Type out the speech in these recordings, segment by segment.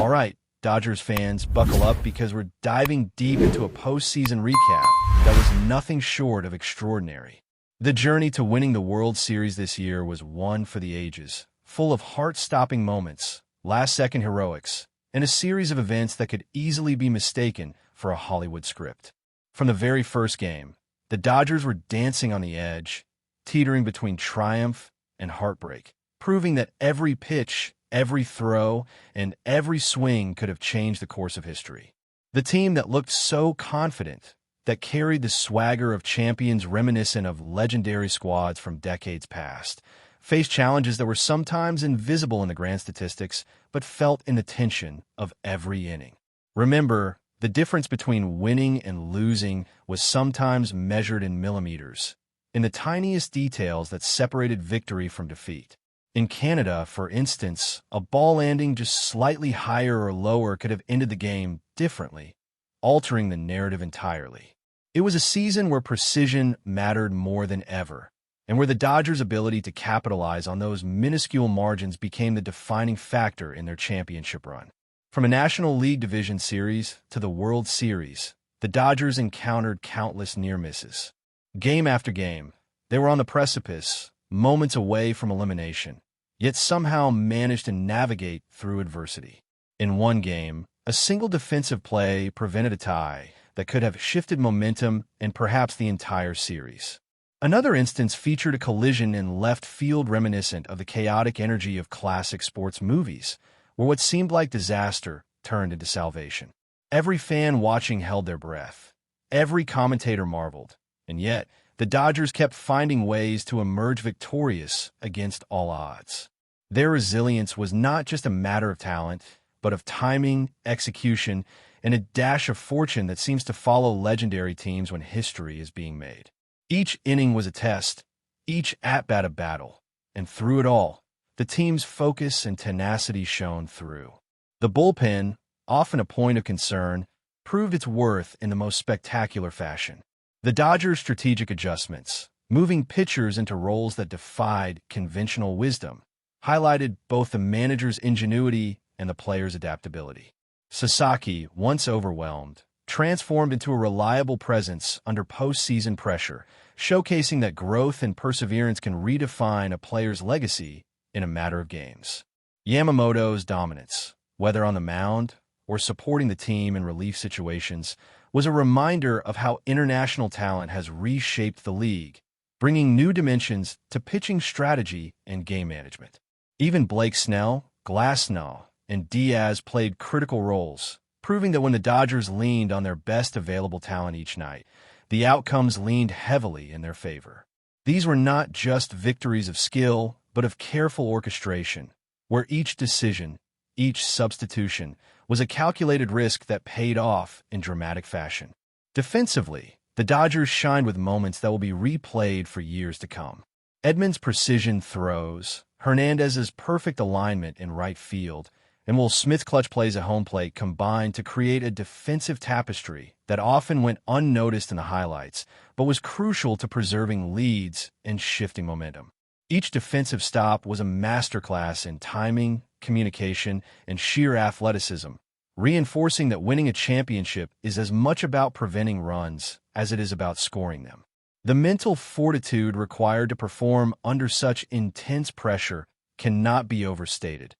All right, Dodgers fans, buckle up because we're diving deep into a postseason recap that was nothing short of extraordinary. The journey to winning the World Series this year was one for the ages, full of heart-stopping moments, last-second heroics, and a series of events that could easily be mistaken for a Hollywood script. From the very first game, the Dodgers were dancing on the edge, teetering between triumph and heartbreak, proving that every pitch, every throw, and every swing could have changed the course of history. The team that looked so confident, that carried the swagger of champions reminiscent of legendary squads from decades past, faced challenges that were sometimes invisible in the grand statistics, but felt in the tension of every inning. Remember, the difference between winning and losing was sometimes measured in millimeters, in the tiniest details that separated victory from defeat. In Canada, for instance, a ball landing just slightly higher or lower could have ended the game differently, altering the narrative entirely. It was a season where precision mattered more than ever, and where the Dodgers' ability to capitalize on those minuscule margins became the defining factor in their championship run. From a National League Division Series to the World Series, the Dodgers encountered countless near misses. Game after game, they were on the precipice, moments away from elimination, yet somehow managed to navigate through adversity. In one game, a single defensive play prevented a tie that could have shifted momentum and perhaps the entire series. Another instance featured a collision in left field reminiscent of the chaotic energy of classic sports movies, where what seemed like disaster turned into salvation. Every fan watching held their breath. Every commentator marveled. And yet, the Dodgers kept finding ways to emerge victorious against all odds. Their resilience was not just a matter of talent, but of timing, execution, and a dash of fortune that seems to follow legendary teams when history is being made. Each inning was a test, each at-bat a battle, and through it all, the team's focus and tenacity shone through. The bullpen, often a point of concern, proved its worth in the most spectacular fashion. The Dodgers' strategic adjustments, moving pitchers into roles that defied conventional wisdom, highlighted both the manager's ingenuity and the player's adaptability. Sasaki, once overwhelmed, transformed into a reliable presence under postseason pressure, showcasing that growth and perseverance can redefine a player's legacy in a matter of games. Yamamoto's dominance, whether on the mound or supporting the team in relief situations, was a reminder of how international talent has reshaped the league, bringing new dimensions to pitching strategy and game management. Even Blake Snell, Glasnow, and Diaz played critical roles, proving that when the Dodgers leaned on their best available talent each night, the outcomes leaned heavily in their favor. These were not just victories of skill, but of careful orchestration, where each decision, each substitution, was a calculated risk that paid off in dramatic fashion. Defensively, the Dodgers shined with moments that will be replayed for years to come. Edman's precision throws, Hernandez's perfect alignment in right field, and Will Smith's clutch plays at home plate combined to create a defensive tapestry that often went unnoticed in the highlights, but was crucial to preserving leads and shifting momentum. Each defensive stop was a masterclass in timing, communication, and sheer athleticism, reinforcing that winning a championship is as much about preventing runs as it is about scoring them. The mental fortitude required to perform under such intense pressure cannot be overstated,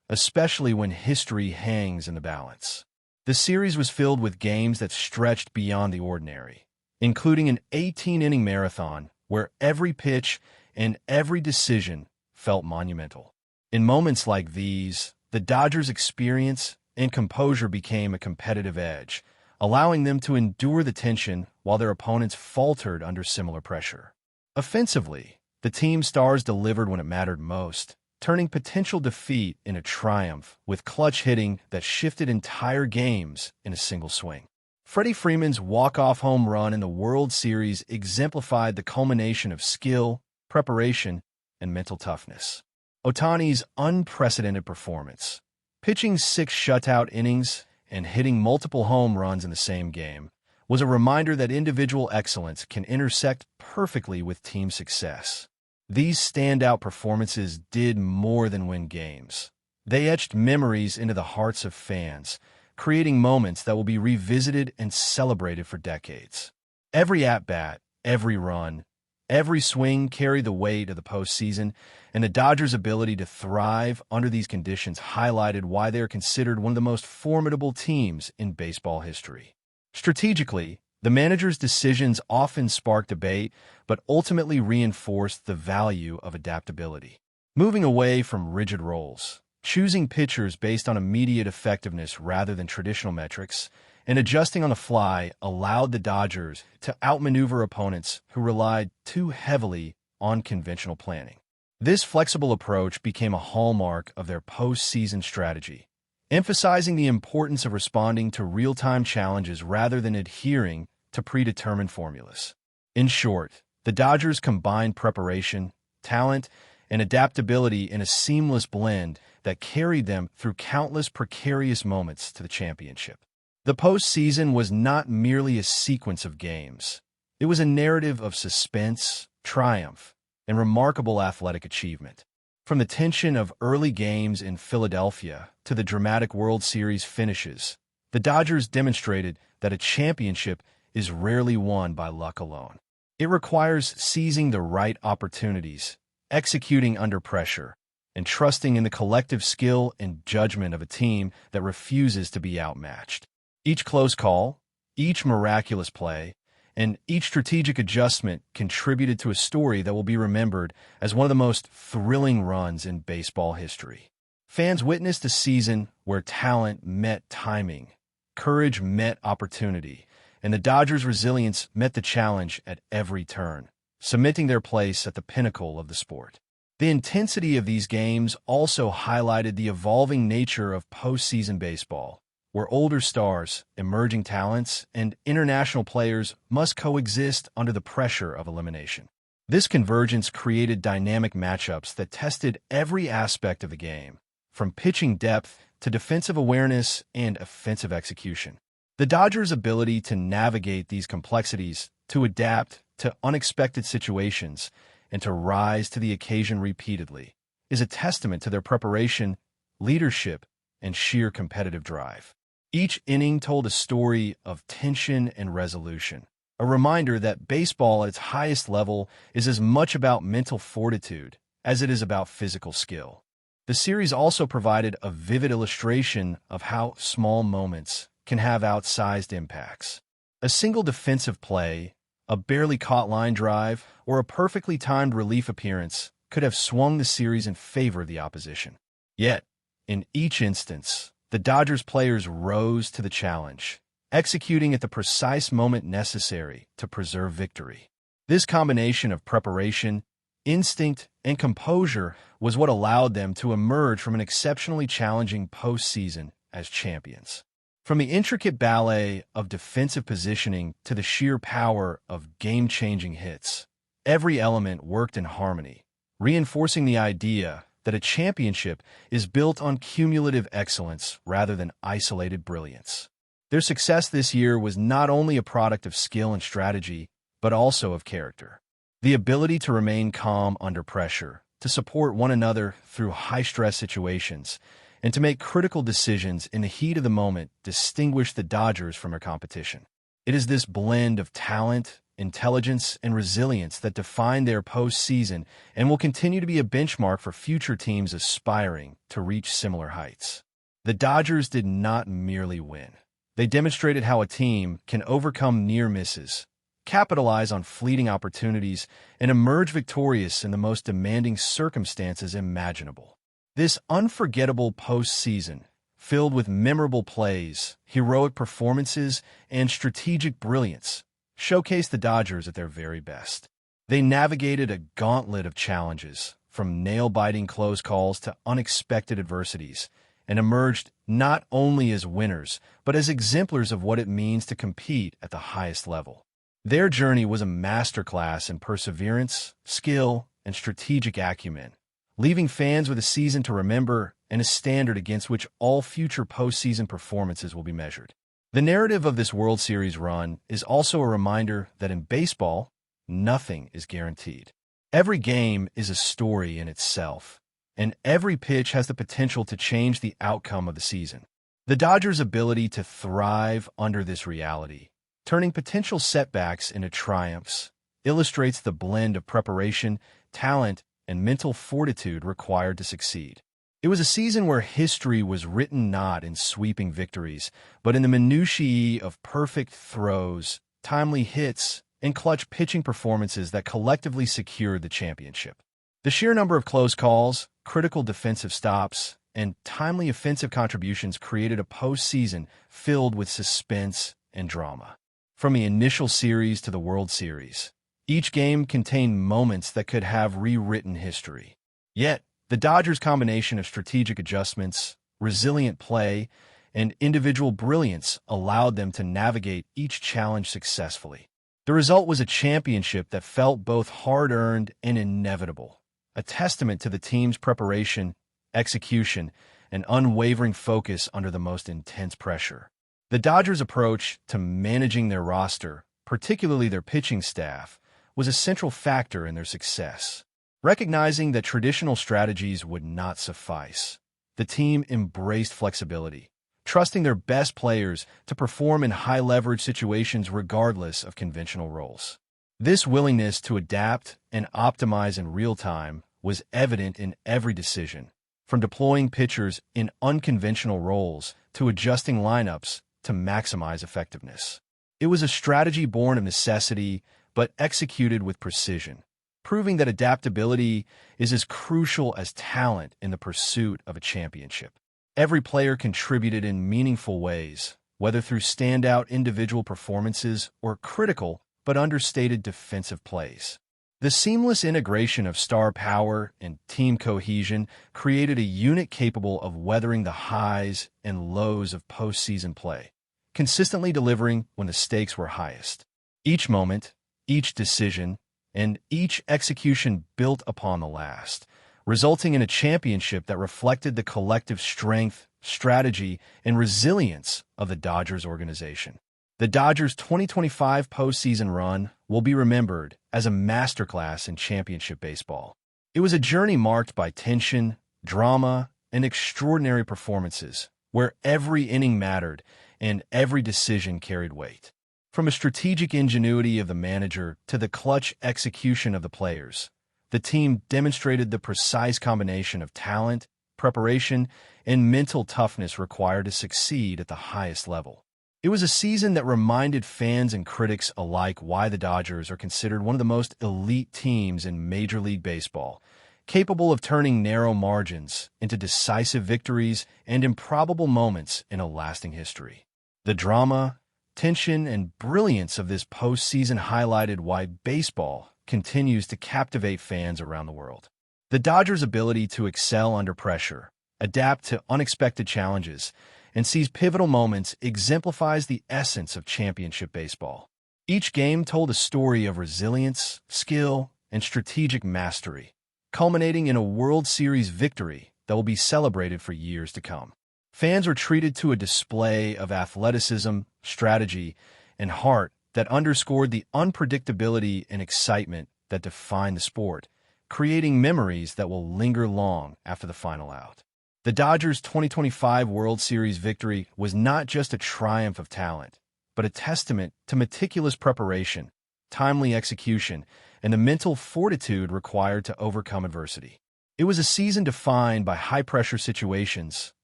especially when history hangs in the balance. The series was filled with games that stretched beyond the ordinary, including an 18-inning marathon where every pitch and every decision felt monumental. In moments like these, the Dodgers' experience and composure became a competitive edge, allowing them to endure the tension while their opponents faltered under similar pressure. Offensively, the team's stars delivered when it mattered most, turning potential defeat into triumph with clutch hitting that shifted entire games in a single swing. Freddie Freeman's walk-off home run in the World Series exemplified the culmination of skill, preparation, and mental toughness. Ohtani's unprecedented performance, pitching 6 shutout innings and hitting multiple home runs in the same game, was a reminder that individual excellence can intersect perfectly with team success. These standout performances did more than win games. They etched memories into the hearts of fans, creating moments that will be revisited and celebrated for decades. Every at-bat, every run, every swing carried the weight of the postseason, and the Dodgers' ability to thrive under these conditions highlighted why they are considered one of the most formidable teams in baseball history. Strategically, the manager's decisions often sparked debate, but ultimately reinforced the value of adaptability. Moving away from rigid roles, choosing pitchers based on immediate effectiveness rather than traditional metrics, and adjusting on the fly allowed the Dodgers to outmaneuver opponents who relied too heavily on conventional planning. This flexible approach became a hallmark of their postseason strategy, emphasizing the importance of responding to real-time challenges rather than adhering to predetermined formulas. In short, the Dodgers combined preparation, talent, and adaptability in a seamless blend that carried them through countless precarious moments to the championship. The postseason was not merely a sequence of games. It was a narrative of suspense, triumph, and remarkable athletic achievement. From the tension of early games in Philadelphia to the dramatic World Series finishes, the Dodgers demonstrated that a championship is rarely won by luck alone. It requires seizing the right opportunities, executing under pressure, and trusting in the collective skill and judgment of a team that refuses to be outmatched. Each close call, each miraculous play, and each strategic adjustment contributed to a story that will be remembered as one of the most thrilling runs in baseball history. Fans witnessed a season where talent met timing, courage met opportunity, and the Dodgers' resilience met the challenge at every turn, cementing their place at the pinnacle of the sport. The intensity of these games also highlighted the evolving nature of postseason baseball, where older stars, emerging talents, and international players must coexist under the pressure of elimination. This convergence created dynamic matchups that tested every aspect of the game, from pitching depth to defensive awareness and offensive execution. The Dodgers' ability to navigate these complexities, to adapt to unexpected situations, and to rise to the occasion repeatedly is a testament to their preparation, leadership, and sheer competitive drive. Each inning told a story of tension and resolution, a reminder that baseball at its highest level is as much about mental fortitude as it is about physical skill. The series also provided a vivid illustration of how small moments can have outsized impacts. A single defensive play, a barely caught line drive, or a perfectly timed relief appearance could have swung the series in favor of the opposition. Yet, in each instance, the Dodgers players rose to the challenge, executing at the precise moment necessary to preserve victory. This combination of preparation, instinct, and composure was what allowed them to emerge from an exceptionally challenging postseason as champions. From the intricate ballet of defensive positioning to the sheer power of game-changing hits, every element worked in harmony, reinforcing the idea that a championship is built on cumulative excellence rather than isolated brilliance. Their success this year was not only a product of skill and strategy, but also of character. The ability to remain calm under pressure, to support one another through high-stress situations, and to make critical decisions in the heat of the moment distinguished the Dodgers from their competition. It is this blend of talent, intelligence, and resilience that defined their postseason and will continue to be a benchmark for future teams aspiring to reach similar heights. The Dodgers did not merely win. They demonstrated how a team can overcome near misses, capitalize on fleeting opportunities, and emerge victorious in the most demanding circumstances imaginable. This unforgettable postseason, filled with memorable plays, heroic performances, and strategic brilliance, showcased the Dodgers at their very best. They navigated a gauntlet of challenges, from nail-biting close calls to unexpected adversities, and emerged not only as winners, but as exemplars of what it means to compete at the highest level. Their journey was a masterclass in perseverance, skill, and strategic acumen, leaving fans with a season to remember and a standard against which all future postseason performances will be measured. The narrative of this World Series run is also a reminder that in baseball, nothing is guaranteed. Every game is a story in itself, and every pitch has the potential to change the outcome of the season. The Dodgers' ability to thrive under this reality, turning potential setbacks into triumphs, illustrates the blend of preparation, talent, and mental fortitude required to succeed. It was a season where history was written not in sweeping victories, but in the minutiae of perfect throws, timely hits, and clutch pitching performances that collectively secured the championship. The sheer number of close calls, critical defensive stops, and timely offensive contributions created a postseason filled with suspense and drama. From the initial series to the World Series, each game contained moments that could have rewritten history. Yet, the Dodgers' combination of strategic adjustments, resilient play, and individual brilliance allowed them to navigate each challenge successfully. The result was a championship that felt both hard-earned and inevitable, a testament to the team's preparation, execution, and unwavering focus under the most intense pressure. The Dodgers' approach to managing their roster, particularly their pitching staff, was a central factor in their success. Recognizing that traditional strategies would not suffice, the team embraced flexibility, trusting their best players to perform in high-leverage situations regardless of conventional roles. This willingness to adapt and optimize in real time was evident in every decision, from deploying pitchers in unconventional roles to adjusting lineups to maximize effectiveness. It was a strategy born of necessity but executed with precision, proving that adaptability is as crucial as talent in the pursuit of a championship. Every player contributed in meaningful ways, whether through standout individual performances or critical but understated defensive plays. The seamless integration of star power and team cohesion created a unit capable of weathering the highs and lows of postseason play, consistently delivering when the stakes were highest. Each moment, each decision, and each execution built upon the last, resulting in a championship that reflected the collective strength, strategy, and resilience of the Dodgers organization. The Dodgers' 2025 postseason run will be remembered as a masterclass in championship baseball. It was a journey marked by tension, drama, and extraordinary performances, where every inning mattered and every decision carried weight. From a strategic ingenuity of the manager to the clutch execution of the players, the team demonstrated the precise combination of talent, preparation, and mental toughness required to succeed at the highest level. It was a season that reminded fans and critics alike why the Dodgers are considered one of the most elite teams in Major League Baseball, capable of turning narrow margins into decisive victories and improbable moments in a lasting history. The drama, tension, and brilliance of this postseason highlighted why baseball continues to captivate fans around the world. The Dodgers' ability to excel under pressure, adapt to unexpected challenges, and seize pivotal moments exemplifies the essence of championship baseball. Each game told a story of resilience, skill, and strategic mastery, culminating in a World Series victory that will be celebrated for years to come. Fans were treated to a display of athleticism, strategy, and heart that underscored the unpredictability and excitement that define the sport, creating memories that will linger long after the final out. The Dodgers' 2025 World Series victory was not just a triumph of talent, but a testament to meticulous preparation, timely execution, and the mental fortitude required to overcome adversity. It was a season defined by high-pressure situations,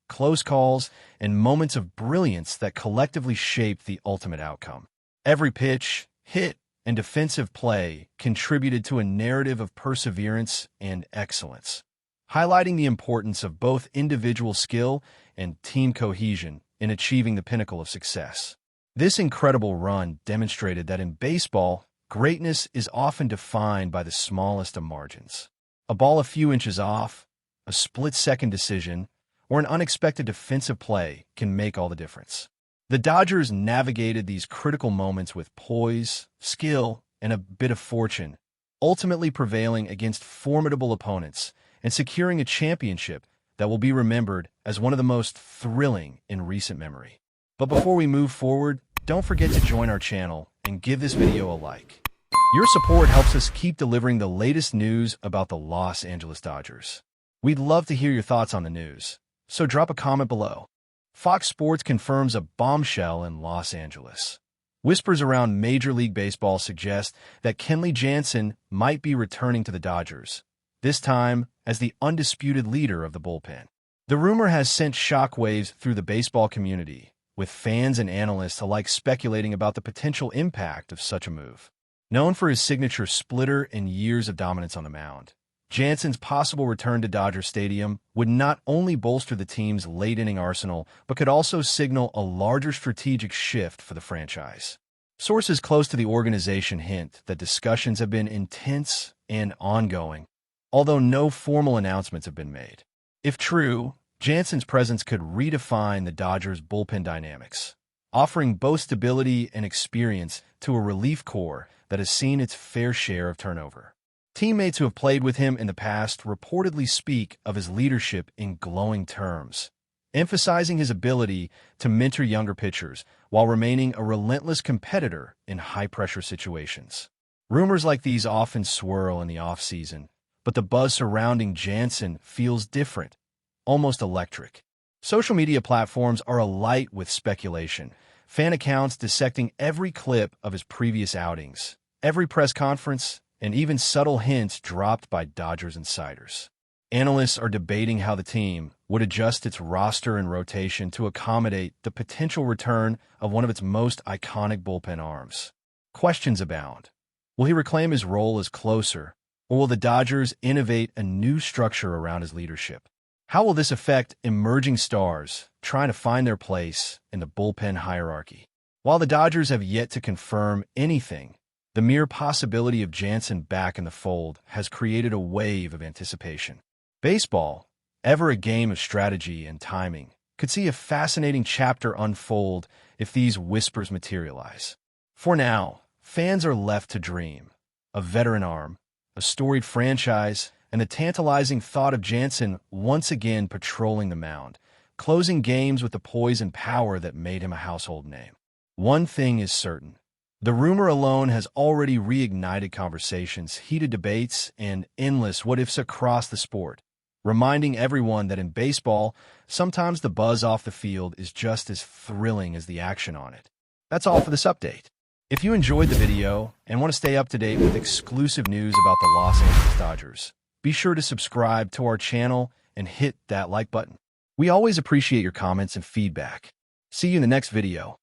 close calls, and moments of brilliance that collectively shaped the ultimate outcome. Every pitch, hit, and defensive play contributed to a narrative of perseverance and excellence, highlighting the importance of both individual skill and team cohesion in achieving the pinnacle of success. This incredible run demonstrated that in baseball, greatness is often defined by the smallest of margins. A ball a few inches off, a split-second decision, or an unexpected defensive play can make all the difference. The Dodgers navigated these critical moments with poise, skill, and a bit of fortune, ultimately prevailing against formidable opponents and securing a championship that will be remembered as one of the most thrilling in recent memory. But before we move forward, don't forget to join our channel and give this video a like. Your support helps us keep delivering the latest news about the Los Angeles Dodgers. We'd love to hear your thoughts on the news, so drop a comment below. Fox Sports confirms a bombshell in Los Angeles. Whispers around Major League Baseball suggest that Kenley Jansen might be returning to the Dodgers, this time as the undisputed leader of the bullpen. The rumor has sent shockwaves through the baseball community, with fans and analysts alike speculating about the potential impact of such a move. Known for his signature splitter and years of dominance on the mound, Jansen's possible return to Dodger Stadium would not only bolster the team's late-inning arsenal, but could also signal a larger strategic shift for the franchise. Sources close to the organization hint that discussions have been intense and ongoing, although no formal announcements have been made. If true, Jansen's presence could redefine the Dodgers' bullpen dynamics, offering both stability and experience to a relief corps that has seen its fair share of turnover. Teammates who have played with him in the past reportedly speak of his leadership in glowing terms, emphasizing his ability to mentor younger pitchers while remaining a relentless competitor in high-pressure situations. Rumors like these often swirl in the off-season, but the buzz surrounding Jansen feels different, almost electric. Social media platforms are alight with speculation, fan accounts dissecting every clip of his previous outings, every press conference, and even subtle hints dropped by Dodgers insiders. Analysts are debating how the team would adjust its roster and rotation to accommodate the potential return of one of its most iconic bullpen arms. Questions abound. Will he reclaim his role as closer, or will the Dodgers innovate a new structure around his leadership? How will this affect emerging stars trying to find their place in the bullpen hierarchy? While the Dodgers have yet to confirm anything, the mere possibility of Jansen back in the fold has created a wave of anticipation. Baseball, ever a game of strategy and timing, could see a fascinating chapter unfold if these whispers materialize. For now, fans are left to dream. A veteran arm, a storied franchise, and the tantalizing thought of Jansen once again patrolling the mound, closing games with the poise and power that made him a household name. One thing is certain. The rumor alone has already reignited conversations, heated debates, and endless what-ifs across the sport, reminding everyone that in baseball, sometimes the buzz off the field is just as thrilling as the action on it. That's all for this update. If you enjoyed the video and want to stay up to date with exclusive news about the Los Angeles Dodgers, be sure to subscribe to our channel and hit that like button. We always appreciate your comments and feedback. See you in the next video.